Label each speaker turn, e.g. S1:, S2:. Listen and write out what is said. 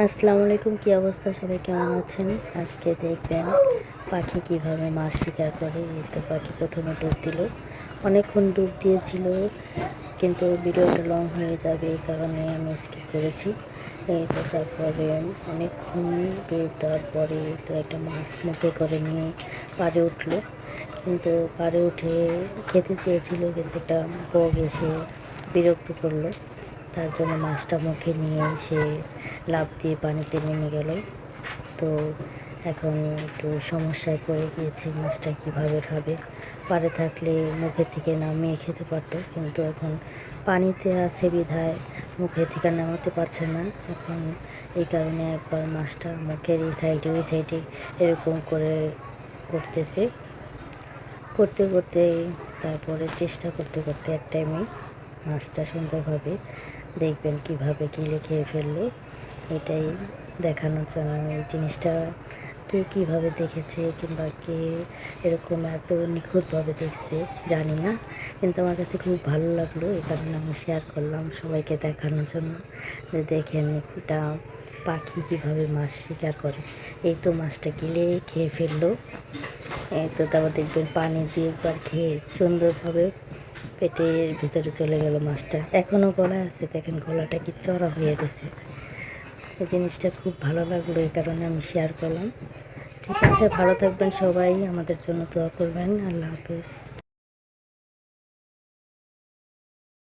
S1: আসসালামু আলাইকুম, কী অবস্থা? সবাই কেমন আছেন? আজকে দেখবেন পাখি কিভাবে মাছ শিকার করে। এই তো পাখি প্রথমে ডুব দিল, অনেকক্ষণ ডুব দিয়েছিল, কিন্তু ভিডিওটা লং হয়ে যাবে এই কারণে আমি স্কিপ করেছি। এই তো তারপরে অনেকক্ষণ ডুব দেওয়ার পরে তো একটা মাছ মুখে করে নিয়ে পাড়ে উঠলো, কিন্তু পাড়ে উঠে খেতে চেয়েছিল, কিন্তু একটা বগ এসে বিরক্ত করলো। তার জন্য মাছটা মুখে নিয়ে সে লাফ দিয়ে পানিতে নেমে গেল। তো এখন একটু সমস্যায় পড়ে গিয়েছে, মাছটা কীভাবে খাবে। পাড়ে থাকলে মুখে থেকে নামিয়ে খেতে পারতো, কিন্তু এখন পানিতে আছে বিধায় মুখে থেকে নামাতে পারছে না। এখন এই কারণে একবার মাছটা মুখের এই সাইডে ওই সাইডে এরকম করে করতেছে, করতে করতে তারপরে চেষ্টা করতে করতে এক টাইমে মাছটা সুন্দরভাবে দেখবেন কিভাবে গিলে খেয়ে ফেললো। এটাই দেখানোর জন্য এই জিনিসটা কে কীভাবে দেখেছে কিংবা কে এরকম এত নিখুঁতভাবে দেখছে জানি না, কিন্তু আমার কাছে খুব ভালো লাগলো, এই কারণে আমি শেয়ার করলাম সবাইকে দেখানোর জন্য যে দেখেন এটা পাখি কীভাবে মাছ শিকার করে। এই তো মাছটা গিলে খেয়ে ফেললো। এই তো তারপর দেখবেন পানি দিয়ে একবার খেয়ে সুন্দরভাবে পেটের ভিতরে চলে গেল মাছটা। এখনও গলায় আছে, দেখেন গলাটা কি চড়া হয়ে গেছে। এই জিনিসটা খুব ভালো লাগলো, এই কারণে আমি শেয়ার করলাম। ঠিক আছে, ভালো থাকবেন সবাই, আমাদের জন্য দোয়া করবেন। আল্লাহ হাফেজ।